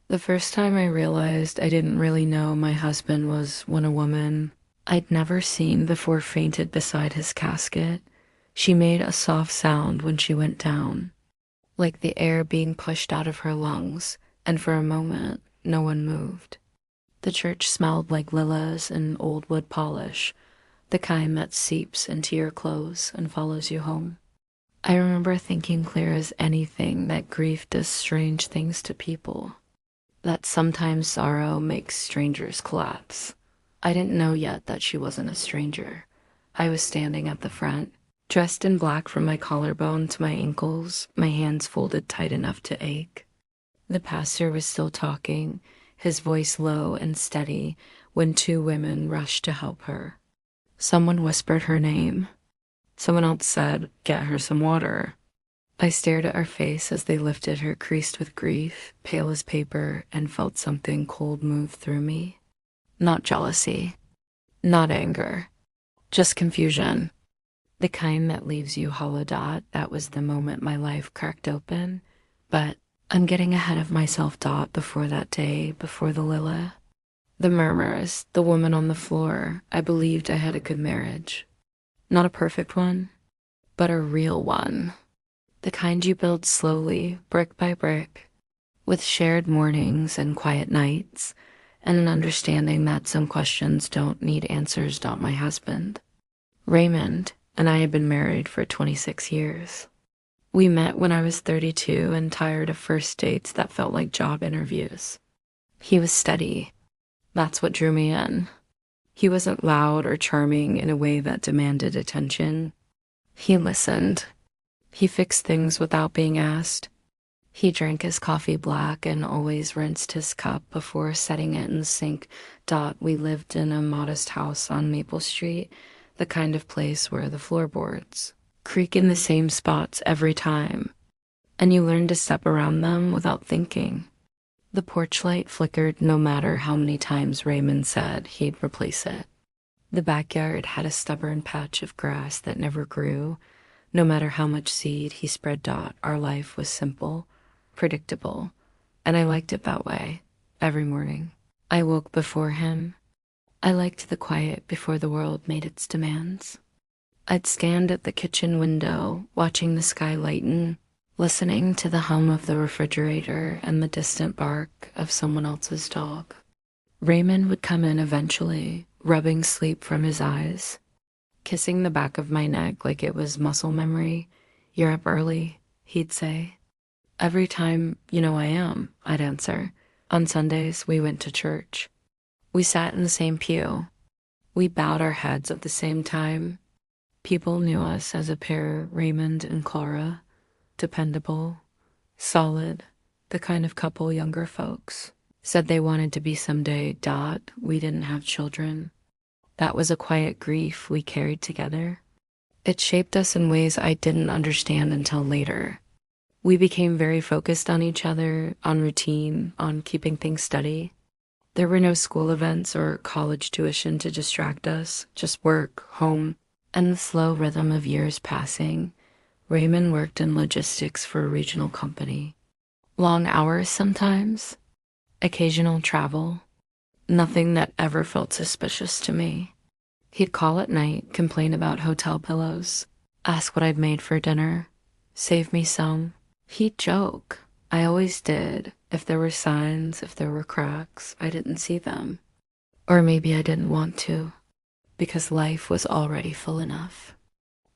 The first time I realized I didn't really know my husband was when a woman I'd never seen before fainted beside his casket. She made a soft sound when she went down, like the air being pushed out of her lungs, and for a moment, no one moved. The church smelled like lilas and old wood polish, the kind that seeps into your clothes and follows you home. I remember thinking clear as anything that grief does strange things to people, that sometimes sorrow makes strangers collapse. I didn't know yet that she wasn't a stranger. I was standing at the front, dressed in black from my collarbone to my ankles, my hands folded tight enough to ache. The pastor was still talking, his voice low and steady, when two women rushed to help her. Someone whispered her name. Someone else said, "Get her some water." I stared at her face as they lifted her, creased with grief, pale as paper, and felt something cold move through me. Not jealousy, not anger, just confusion. The kind that leaves you hollow. That was the moment my life cracked open. But I'm getting ahead of myself. Before that day, before the Lila. The murmurs, the woman on the floor, I believed I had a good marriage. Not a perfect one, but a real one. The kind you build slowly, brick by brick, with shared mornings and quiet nights, and an understanding that some questions don't need answers. My husband, Raymond, and I had been married for 26 years. We met when I was 32 and tired of first dates that felt like job interviews. He was steady. That's what drew me in. He wasn't loud or charming in a way that demanded attention. He listened. He fixed things without being asked. He drank his coffee black and always rinsed his cup before setting it in the sink. We lived in a modest house on Maple Street, the kind of place where the floorboards creak in the same spots every time, and you learn to step around them without thinking. The porch light flickered no matter how many times Raymond said he'd replace it. The backyard had a stubborn patch of grass that never grew. No matter how much seed he spread. Our life was simple, predictable, and I liked it that way. Every morning, I woke before him. I liked the quiet before the world made its demands. I'd stand at the kitchen window, watching the sky lighten, listening to the hum of the refrigerator and the distant bark of someone else's dog. Raymond would come in eventually, rubbing sleep from his eyes, kissing the back of my neck like it was muscle memory. "You're up early," he'd say. "Every time, I am," I'd answer. On Sundays, we went to church. We sat in the same pew. We bowed our heads at the same time. People knew us as a pair, Raymond and Clara. Dependable, solid, the kind of couple younger folks said they wanted to be someday. We didn't have children. That was a quiet grief we carried together. It shaped us in ways I didn't understand until later. We became very focused on each other, on routine, on keeping things steady. There were no school events or college tuition to distract us, just work, home, and the slow rhythm of years passing. Raymond worked in logistics for a regional company. Long hours sometimes, occasional travel, nothing that ever felt suspicious to me. He'd call at night, complain about hotel pillows, ask what I'd made for dinner, save me some. He'd joke. I always did. If there were signs, if there were cracks, I didn't see them. Or maybe I didn't want to, because life was already full enough.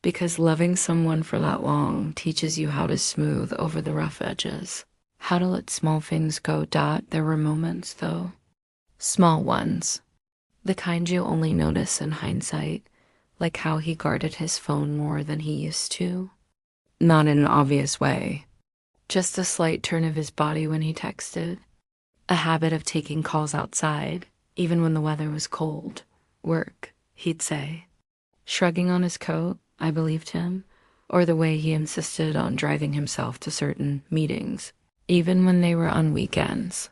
Because loving someone for that long teaches you how to smooth over the rough edges, how to let small things go. There were moments, though. Small ones. The kind you only notice in hindsight, like how he guarded his phone more than he used to. Not in an obvious way. Just a slight turn of his body when he texted. A habit of taking calls outside, even when the weather was cold. "Work," he'd say. Shrugging on his coat, I believed him. Or the way he insisted on driving himself to certain meetings, even when they were on weekends.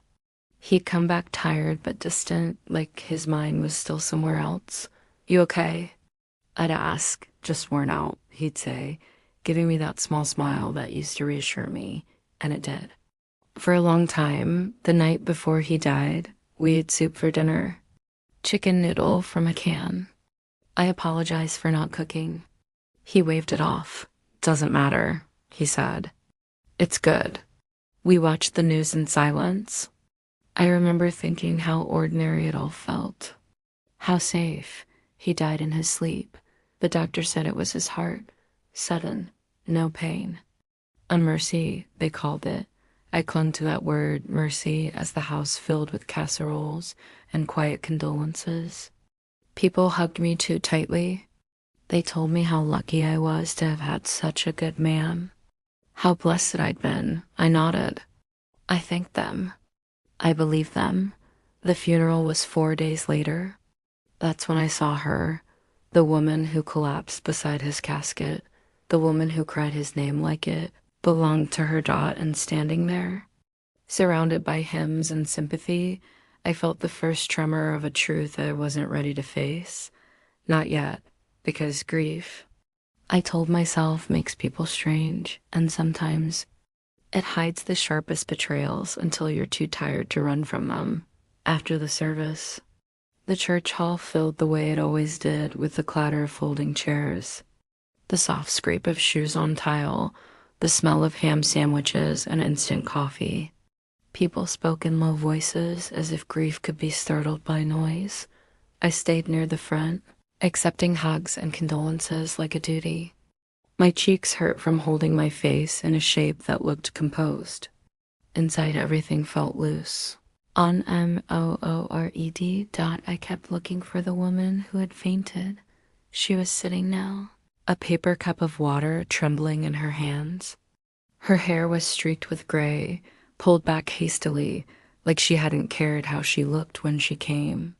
He'd come back tired but distant, like his mind was still somewhere else. "You okay?" I'd ask. "Just worn out," he'd say, giving me that small smile that used to reassure me, and it did. For a long time, the night before he died, we ate soup for dinner. Chicken noodle from a can. I apologized for not cooking. He waved it off. Doesn't matter, he said. It's good. We watched the news in silence. I remember thinking how ordinary it all felt. How safe. He died in his sleep. The doctor said it was his heart. Sudden. No pain. A mercy, they called it. I clung to that word, mercy, as the house filled with casseroles and quiet condolences. People hugged me too tightly. They told me how lucky I was to have had such a good man. How blessed I'd been. I nodded. I thanked them. I believed them. The funeral was 4 days later. That's when I saw her, the woman who collapsed beside his casket, the woman who cried his name like it belonged to her dot and standing there. Surrounded by hymns and sympathy, I felt the first tremor of a truth I wasn't ready to face. Not yet, because grief, I told myself, makes people strange, and sometimes it hides the sharpest betrayals until you're too tired to run from them. After the service, the church hall filled the way it always did with the clatter of folding chairs, the soft scrape of shoes on tile, the smell of ham sandwiches and instant coffee. People spoke in low voices as if grief could be startled by noise. I stayed near the front, accepting hugs and condolences like a duty. My cheeks hurt from holding my face in a shape that looked composed. Inside, everything felt loose. On MOORED. I kept looking for the woman who had fainted. She was sitting now, a paper cup of water trembling in her hands. Her hair was streaked with gray, pulled back hastily, like she hadn't cared how she looked when she came.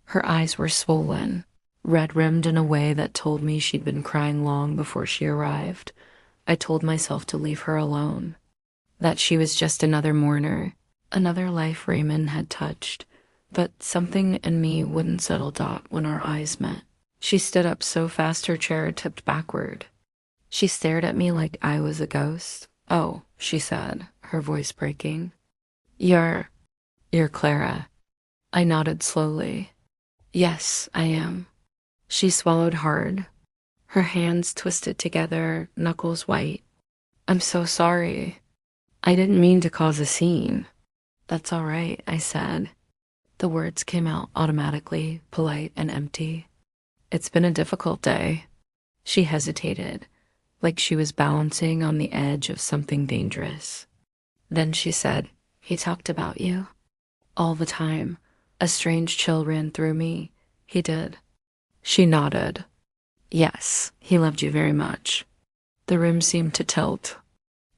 Her eyes were swollen, red-rimmed in a way that told me she'd been crying long before she arrived. I told myself to leave her alone, that she was just another mourner, another life Raymond had touched, but something in me wouldn't settle Dot when our eyes met. She stood up so fast her chair tipped backward. She stared at me like I was a ghost. "Oh," she said, her voice breaking. You're Clara." I nodded slowly. "Yes, I am." She swallowed hard, her hands twisted together, knuckles white. "I'm so sorry. I didn't mean to cause a scene." "That's all right," I said. The words came out automatically, polite and empty. "It's been a difficult day." She hesitated, like she was balancing on the edge of something dangerous. Then she said, "He talked about you." "All the time." A strange chill ran through me. "He did." She nodded. "Yes, he loved you very much." The room seemed to tilt.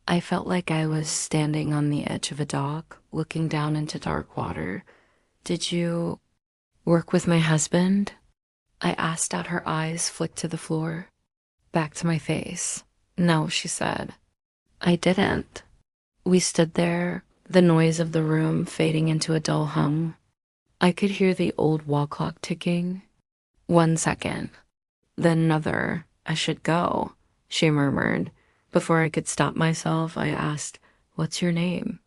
I felt like I was standing on the edge of a dock, looking down into dark water. "Did you work with my husband?" I asked out. Her eyes flicked to the floor, back to my face. "No," she said. "I didn't." We stood there, the noise of the room fading into a dull hum. I could hear the old wall clock ticking. 1 second, then another. "I should go," she murmured. Before I could stop myself, I asked, "What's your name?"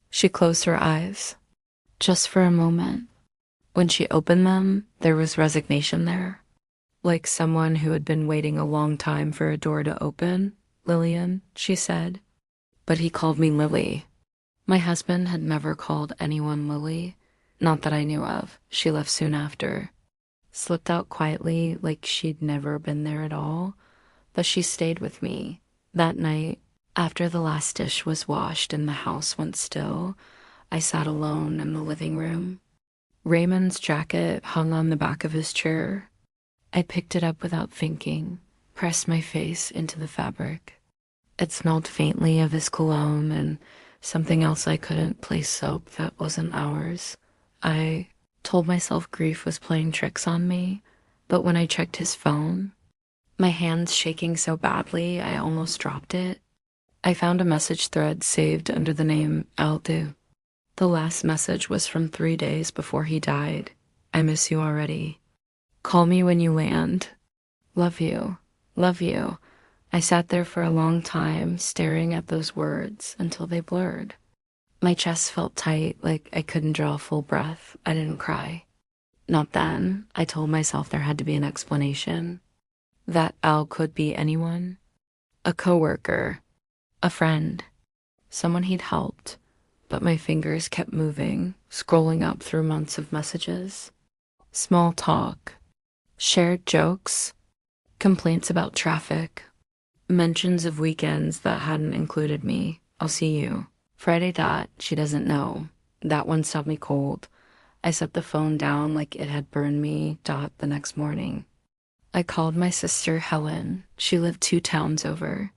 She closed her eyes, just for a moment. When she opened them, there was resignation there, like someone who had been waiting a long time for a door to open. "Lillian," she said. But he called me Lily. My husband had never called anyone Lily, not that I knew of. She left soon after. Slipped out quietly, like she'd never been there at all, but she stayed with me. That night, after the last dish was washed and the house went still, I sat alone in the living room. Raymond's jacket hung on the back of his chair. I picked it up without thinking, pressed my face into the fabric. It smelled faintly of his cologne and something else I couldn't place, soap that wasn't ours. I told myself grief was playing tricks on me, but when I checked his phone, my hands shaking so badly I almost dropped it, I found a message thread saved under the name Aldu. The last message was from 3 days before he died. "I miss you already. Call me when you land. Love you. Love you." I sat there for a long time, staring at those words until they blurred. My chest felt tight, like I couldn't draw a full breath. I didn't cry. Not then. I told myself there had to be an explanation. That Al could be anyone. A coworker, a friend, someone he'd helped. But my fingers kept moving, scrolling up through months of messages. Small talk, shared jokes, complaints about traffic, mentions of weekends that hadn't included me. I'll see you. Friday dot, she doesn't know. That one stopped me cold. I set the phone down like it had burned me dot the next morning. I called my sister Helen. She lived 2 towns over,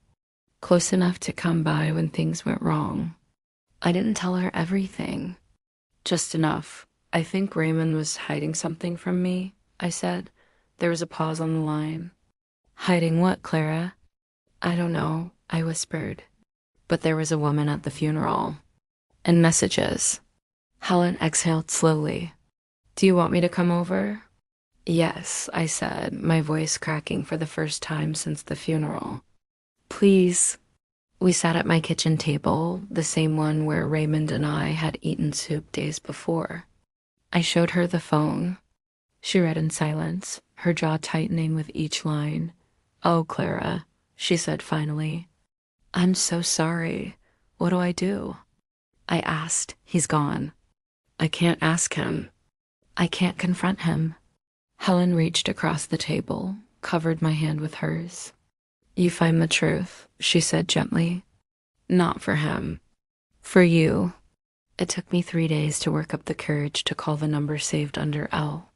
close enough to come by when things went wrong. I didn't tell her everything, just enough. I think Raymond was hiding something from me, I said. There was a pause on the line. Hiding what, Clara? I don't know, I whispered. But there was a woman at the funeral. And messages. Helen exhaled slowly. Do you want me to come over? Yes, I said, my voice cracking for the first time since the funeral. Please. We sat at my kitchen table, the same one where Raymond and I had eaten soup days before. I showed her the phone. She read in silence, her jaw tightening with each line. Oh, Clara, she said finally. I'm so sorry. What do I do? I asked. He's gone. I can't ask him. I can't confront him. Helen reached across the table, covered my hand with hers. You find the truth, she said gently. Not for him. For you. It took me 3 days to work up the courage to call the number saved under L.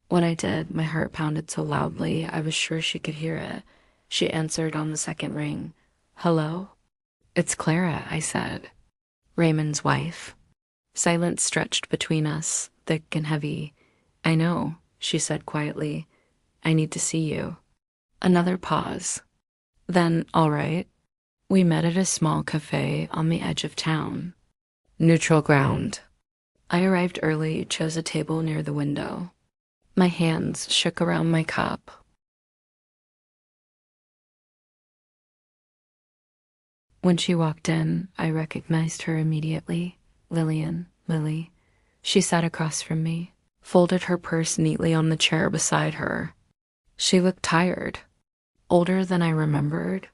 When I did, my heart pounded so loudly I was sure she could hear it. She answered on the second ring. Hello? It's Clara, I said. Raymond's wife. Silence stretched between us, thick and heavy. I know, she said quietly. I need to see you. Another pause. Then, all right. We met at a small cafe on the edge of town. Neutral ground. I arrived early, chose a table near the window. My hands shook around my cup. When she walked in, I recognized her immediately. Lily. She sat across from me, folded her purse neatly on the chair beside her. She looked tired, older than I remembered.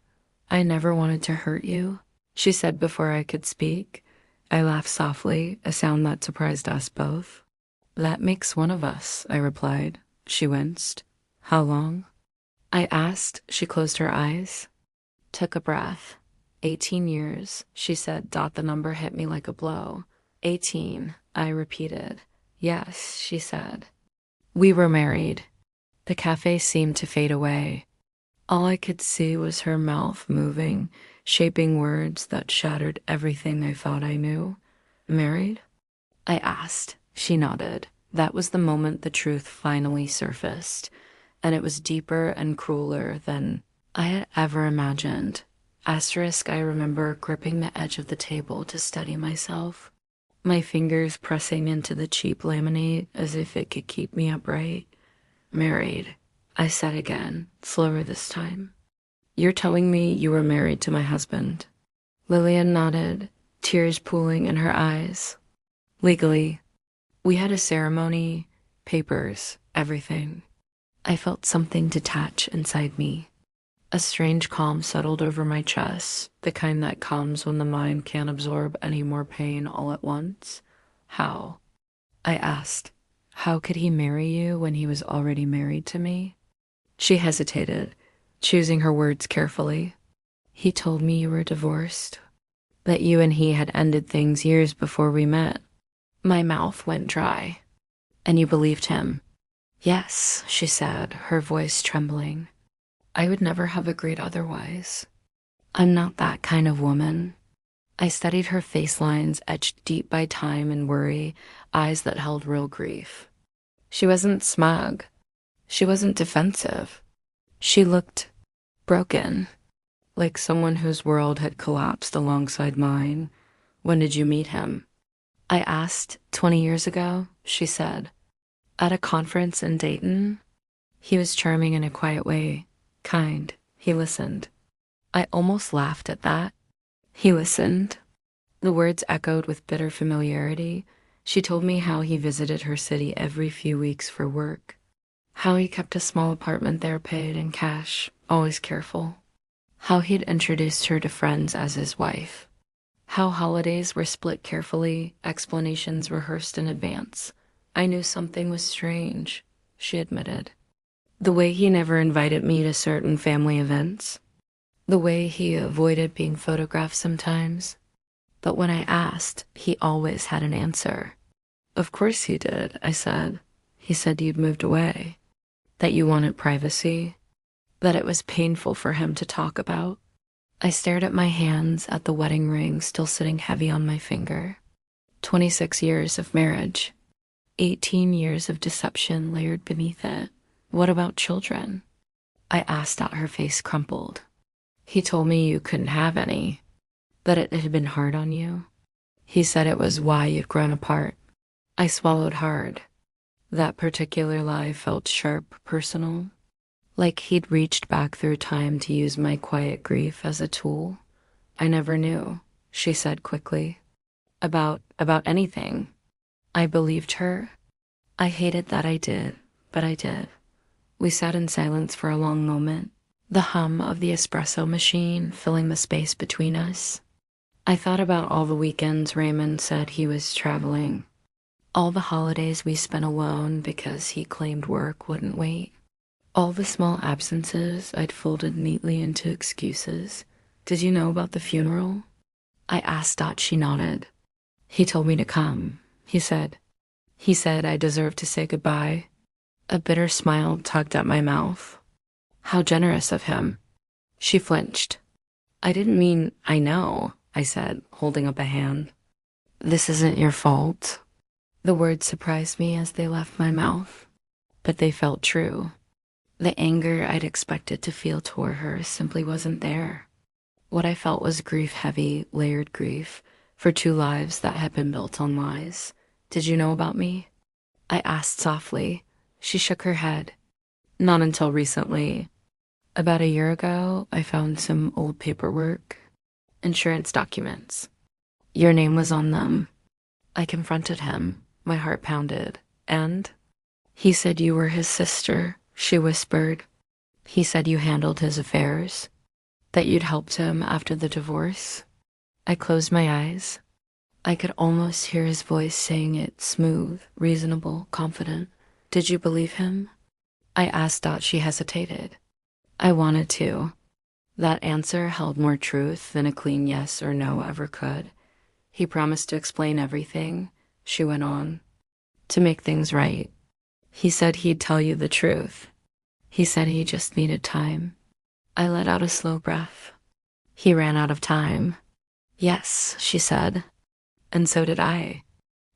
I never wanted to hurt you, she said before I could speak. I laughed softly, a sound that surprised us both. That makes one of us, I replied. She winced. How long? I asked. She closed her eyes, took a breath. 18 years, she said. The number hit me like a blow. 18, I repeated. Yes, she said. We were married. The cafe seemed to fade away. All I could see was her mouth moving, shaping words that shattered everything I thought I knew. Married? I asked. She nodded. That was the moment the truth finally surfaced, and it was deeper and crueler than I had ever imagined. Asterisk, I remember gripping the edge of the table to steady myself, my fingers pressing into the cheap laminate as if it could keep me upright. Married, I said again, slower this time. You're telling me you were married to my husband? Lillian nodded, tears pooling in her eyes. Legally. We had a ceremony, papers, everything. I felt something detach inside me. A strange calm settled over my chest, the kind that comes when the mind can't absorb any more pain all at once. How? I asked. How could he marry you when he was already married to me? She hesitated, choosing her words carefully. He told me you were divorced, that you and he had ended things years before we met. My mouth went dry. And you believed him? Yes, she said, her voice trembling. I would never have agreed otherwise. I'm not that kind of woman. I studied her face lines etched deep by time and worry, eyes that held real grief. She wasn't smug. She wasn't defensive. She looked broken, like someone whose world had collapsed alongside mine. When did you meet him? I asked. 20 years ago, she said. At a conference in Dayton. He was charming in a quiet way. Kind. He listened. I almost laughed at that. He listened. The words echoed with bitter familiarity. She told me how he visited her city every few weeks for work, how he kept a small apartment there paid in cash, always careful, how he'd introduced her to friends as his wife, how holidays were split carefully, explanations rehearsed in advance. I knew something was strange, she admitted. The way he never invited me to certain family events, the way he avoided being photographed sometimes. But when I asked, he always had an answer. Of course he did, I said. He said you'd moved away, that you wanted privacy, that it was painful for him to talk about. I stared at my hands, at the wedding ring still sitting heavy on my finger. 26 years of marriage, 18 years of deception layered beneath it. What about children? I asked out her face crumpled. He told me you couldn't have any, that it had been hard on you. He said it was why you'd grown apart. I swallowed hard. That particular lie felt sharp, personal, like he'd reached back through time to use my quiet grief as a tool. I never knew, she said quickly. About anything. I believed her. I hated that I did, but I did. We sat in silence for a long moment, the hum of the espresso machine filling the space between us. I thought about all the weekends Raymond said he was traveling, all the holidays we spent alone because he claimed work wouldn't wait, all the small absences I'd folded neatly into excuses. Did you know about the funeral? I asked. She nodded. He told me to come, he said. He said I deserved to say goodbye. A bitter smile tugged at my mouth. How generous of him. She flinched. I didn't mean I know, I said, holding up a hand. This isn't your fault. The words surprised me as they left my mouth, but they felt true. The anger I'd expected to feel toward her simply wasn't there. What I felt was grief-heavy, layered grief for two lives that had been built on lies. Did you know about me? I asked softly. She shook her head. Not until recently. About a year ago, I found some old paperwork, insurance documents. Your name was on them. I confronted him. My heart pounded. And? He said you were his sister, she whispered. He said you handled his affairs, that you'd helped him after the divorce. I closed my eyes. I could almost hear his voice saying it, smooth, reasonable, confident. Did you believe him? I asked. She hesitated. I wanted to. That answer held more truth than a clean yes or no ever could. He promised to explain everything, she went on, to make things right. He said he'd tell you the truth. He said he just needed time. I let out a slow breath. He ran out of time. Yes, she said. And so did I.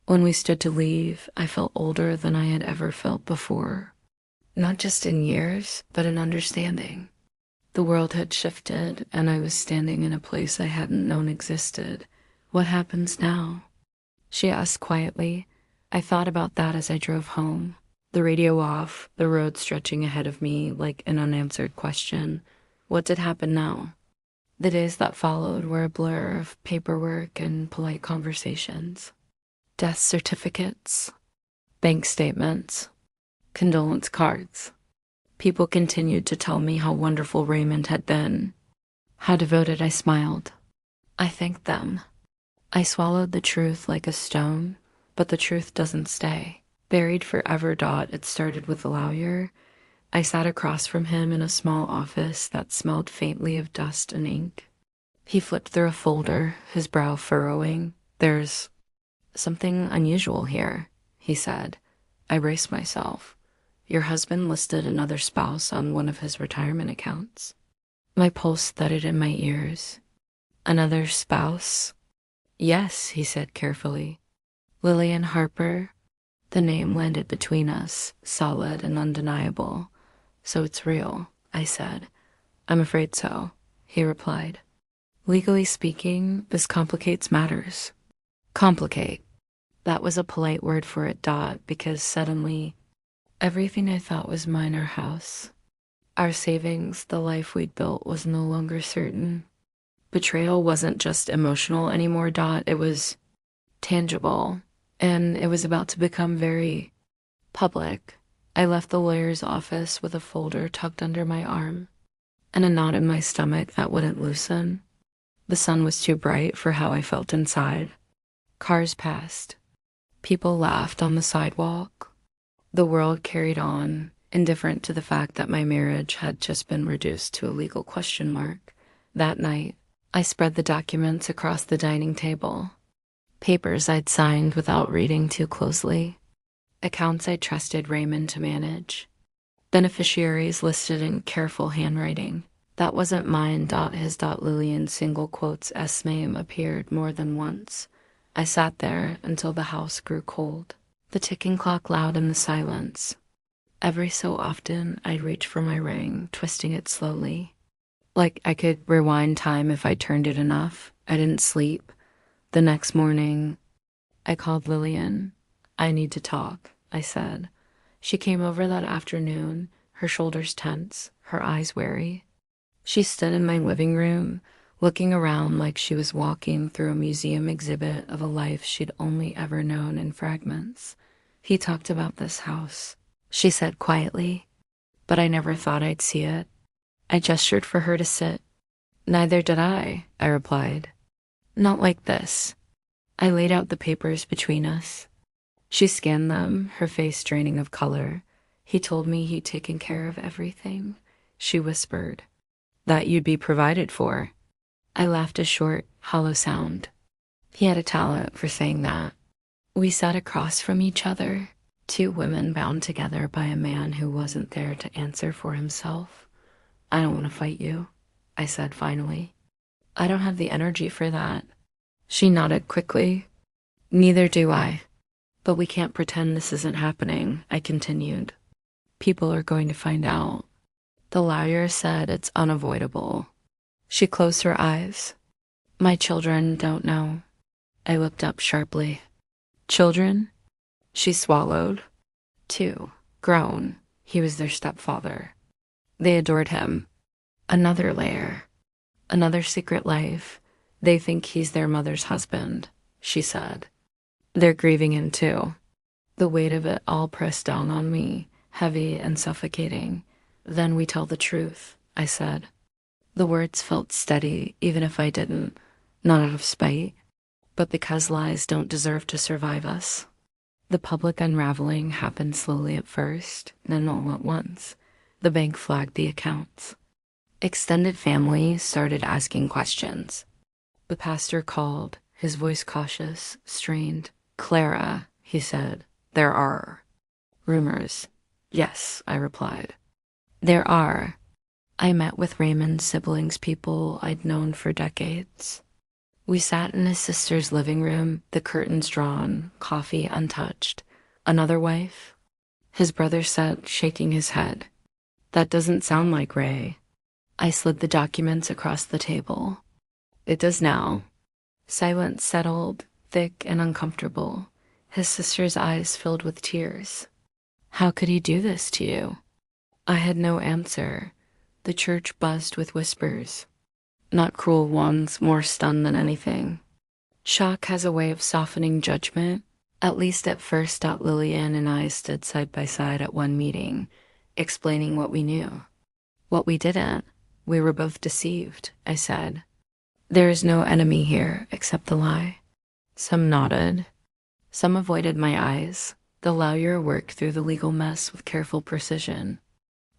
When we stood to leave, I felt older than I had ever felt before. Not just in years, but in understanding. The world had shifted, and I was standing in a place I hadn't known existed. What happens now? She asked quietly. I thought about that as I drove home. The radio off, the road stretching ahead of me like an unanswered question. What did happen now? The days that followed were a blur of paperwork and polite conversations. Death certificates, bank statements, condolence cards. People continued to tell me how wonderful Raymond had been, how devoted. I smiled. I thanked them. I swallowed the truth like a stone, but the truth doesn't stay. Buried forever. It started with a lawyer. I sat across from him in a small office that smelled faintly of dust and ink. He flipped through a folder, his brow furrowing. There's something unusual here, he said. I braced myself. Your husband listed another spouse on one of his retirement accounts. My pulse thudded in my ears. Another spouse? Yes, he said carefully. Lillian Harper. The name landed between us, solid and undeniable. So it's real, I said. I'm afraid so, he replied. Legally speaking, this complicates matters. Complicate. That was a polite word for it. Because suddenly, everything I thought was mine, our house, our savings, the life we'd built was no longer certain. Betrayal wasn't just emotional anymore, Dot. It was tangible, and it was about to become very public. I left the lawyer's office with a folder tucked under my arm and a knot in my stomach that wouldn't loosen. The sun was too bright for how I felt inside. Cars passed. People laughed on the sidewalk. The world carried on, indifferent to the fact that my marriage had just been reduced to a legal question mark. That night, I spread the documents across the dining table. Papers I'd signed without reading too closely. Accounts I trusted Raymond to manage. Beneficiaries listed in careful handwriting. That wasn't mine. His Lillian's single quotes S name appeared more than once. I sat there until the house grew cold, the ticking clock loud in the silence. Every so often, I'd reach for my ring, twisting it slowly. Like I could rewind time if I turned it enough. I didn't sleep. The next morning, I called Lillian. "I need to talk," I said. She came over that afternoon, her shoulders tense, her eyes wary. She stood in my living room, looking around like she was walking through a museum exhibit of a life she'd only ever known in fragments. "He talked about this house," she said quietly, "but I never thought I'd see it." I gestured for her to sit. "Neither did I replied. "Not like this." I laid out the papers between us. She scanned them, her face draining of color. "He told me he'd taken care of everything," she whispered. "That you'd be provided for." I laughed a short, hollow sound. He had a talent for saying that. We sat across from each other, two women bound together by a man who wasn't there to answer for himself. "I don't want to fight you," I said finally. "I don't have the energy for that." She nodded quickly. "Neither do I. But we can't pretend this isn't happening," I continued. "People are going to find out. The lawyer said it's unavoidable." She closed her eyes. "My children don't know." I looked up sharply. "Children?" She swallowed. "Two. Grown. He was their stepfather. They adored him. Another layer. Another secret life. They think he's their mother's husband," she said. "They're grieving him too." The weight of it all pressed down on me, heavy and suffocating. "Then we tell the truth," I said. The words felt steady, even if I didn't, not out of spite, but because lies don't deserve to survive us. The public unraveling happened slowly at first, then all at once. The bank flagged the accounts. Extended family started asking questions. The pastor called, his voice cautious, strained. "Clara," he said, "there are rumors." "Yes," I replied. "There are." I met with Raymond's siblings, people I'd known for decades. We sat in his sister's living room, the curtains drawn, coffee untouched. "Another wife?" His brother sat, shaking his head. "That doesn't sound like Ray." I slid the documents across the table. "It does now." Silence settled, thick and uncomfortable. His sister's eyes filled with tears. "How could he do this to you?" I had no answer. The church buzzed with whispers. Not cruel ones, more stunned than anything. Shock has a way of softening judgment. At least at first. Lillian and I stood side by side at one meeting, explaining what we knew. What we didn't. We were both deceived, I said. "There is no enemy here except the lie." Some nodded. Some avoided my eyes. The lawyer worked through the legal mess with careful precision.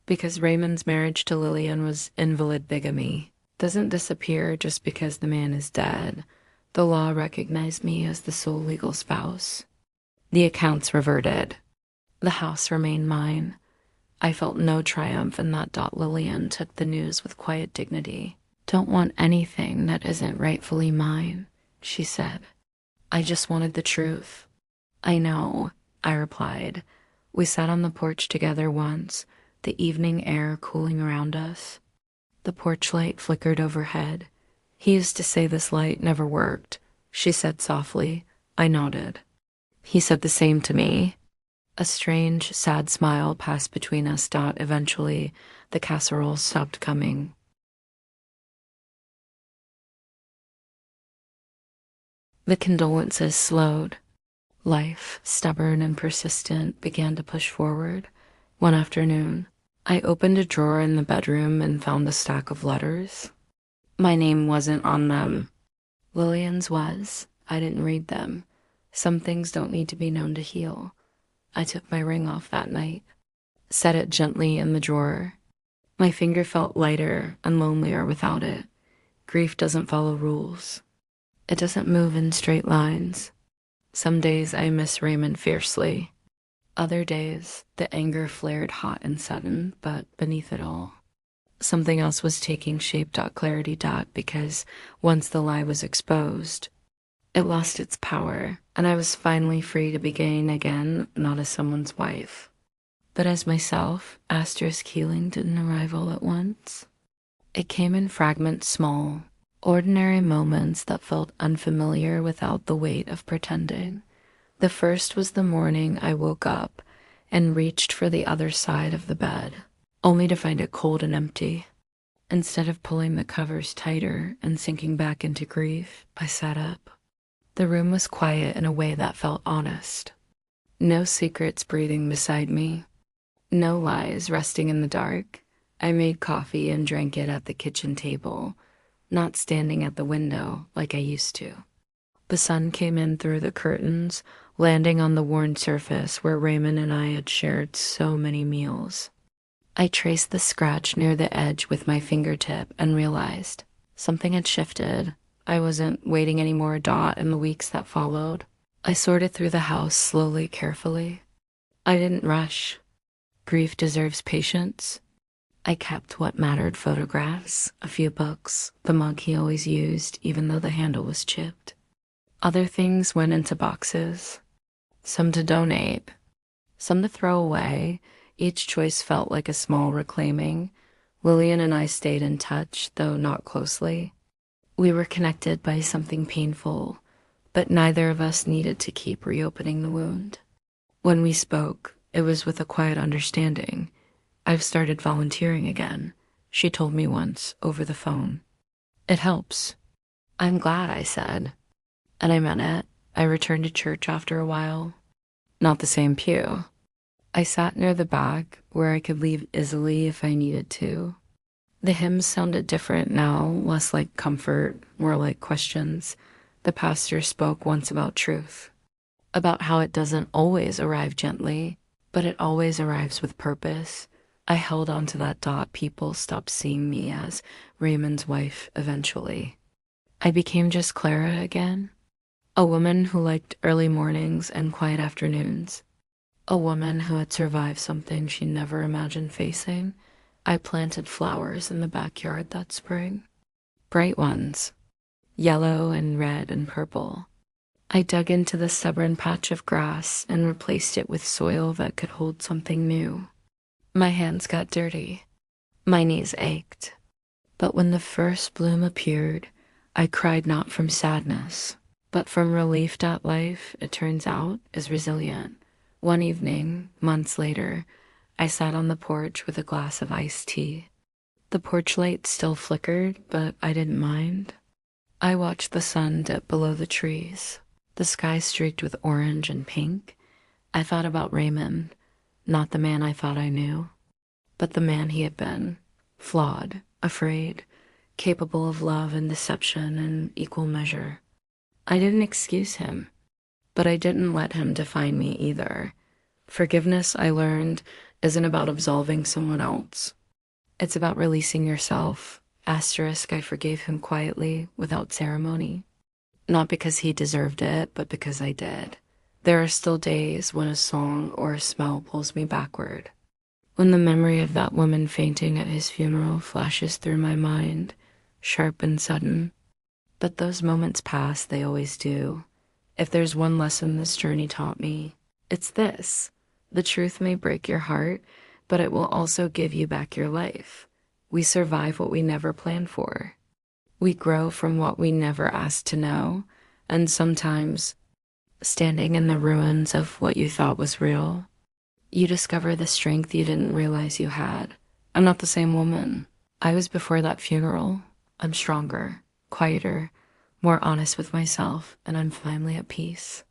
Because Raymond's marriage to Lillian was invalid bigamy. Doesn't disappear just because the man is dead. The law recognized me as the sole legal spouse. The accounts reverted. The house remained mine. I felt no triumph in that. Lillian took the news with quiet dignity. "Don't want anything that isn't rightfully mine," she said. "I just wanted the truth." "I know," I replied. We sat on the porch together once, the evening air cooling around us. The porch light flickered overhead. "He used to say this light never worked," she said softly. I nodded. "He said the same to me." A strange, sad smile passed between us. Eventually, the casserole stopped coming. The condolences slowed. Life, stubborn and persistent, began to push forward. One afternoon, I opened a drawer in the bedroom and found a stack of letters. My name wasn't on them. Lillian's was. I didn't read them. Some things don't need to be known to heal. I took my ring off that night, set it gently in the drawer. My finger felt lighter and lonelier without it. Grief doesn't follow rules. It doesn't move in straight lines. Some days I miss Raymond fiercely. Other days, the anger flared hot and sudden, but beneath it all, something else was taking shape. Clarity. Because once the lie was exposed, it lost its power, and I was finally free to begin again, not as someone's wife, but as myself. Healing didn't arrive all at once. It came in fragments, small, ordinary moments that felt unfamiliar without the weight of pretending. The first was the morning I woke up and reached for the other side of the bed, only to find it cold and empty. Instead of pulling the covers tighter and sinking back into grief, I sat up. The room was quiet in a way that felt honest. No secrets breathing beside me. No lies resting in the dark. I made coffee and drank it at the kitchen table, not standing at the window like I used to. The sun came in through the curtains, landing on the worn surface where Raymond and I had shared so many meals. I traced the scratch near the edge with my fingertip and realized something had shifted. I wasn't waiting anymore. In the weeks that followed, I sorted through the house slowly, carefully. I didn't rush. Grief deserves patience. I kept what mattered: photographs, a few books, the mug he always used, even though the handle was chipped. Other things went into boxes, some to donate, some to throw away. Each choice felt like a small reclaiming. Lillian and I stayed in touch, though not closely. We were connected by something painful, but neither of us needed to keep reopening the wound. When we spoke, it was with a quiet understanding. I've started volunteering again, she told me once over the phone. It helps. I'm glad, I said. And I meant it. I returned to church after a while. Not the same pew. I sat near the back where I could leave easily if I needed to. The hymns sounded different now, less like comfort, more like questions. The pastor spoke once about truth, about how it doesn't always arrive gently, but it always arrives with purpose. I held on to that. People stopped seeing me as Raymond's wife eventually. I became just Clara again. A woman who liked early mornings and quiet afternoons. A woman who had survived something she never imagined facing. I planted flowers in the backyard that spring. Bright ones. Yellow and red and purple. I dug into the stubborn patch of grass and replaced it with soil that could hold something new. My hands got dirty. My knees ached. But when the first bloom appeared, I cried not from sadness, but from relief. Life, it turns out, is resilient. One evening, months later, I sat on the porch with a glass of iced tea. The porch light still flickered, but I didn't mind. I watched the sun dip below the trees, the sky streaked with orange and pink. I thought about Raymond, not the man I thought I knew, but the man he had been, flawed, afraid, capable of love and deception in equal measure. I didn't excuse him, but I didn't let him define me either. Forgiveness, I learned, isn't about absolving someone else. It's about releasing yourself. I forgave him quietly, without ceremony. Not because he deserved it, but because I did. There are still days when a song or a smell pulls me backward. When the memory of that woman fainting at his funeral flashes through my mind, sharp and sudden. But those moments pass, they always do. If there's one lesson this journey taught me, it's this. The truth may break your heart, but it will also give you back your life. We survive what we never planned for. We grow from what we never asked to know, and sometimes, standing in the ruins of what you thought was real, you discover the strength you didn't realize you had. I'm not the same woman I was before that funeral. I'm stronger, quieter, more honest with myself, and I'm finally at peace.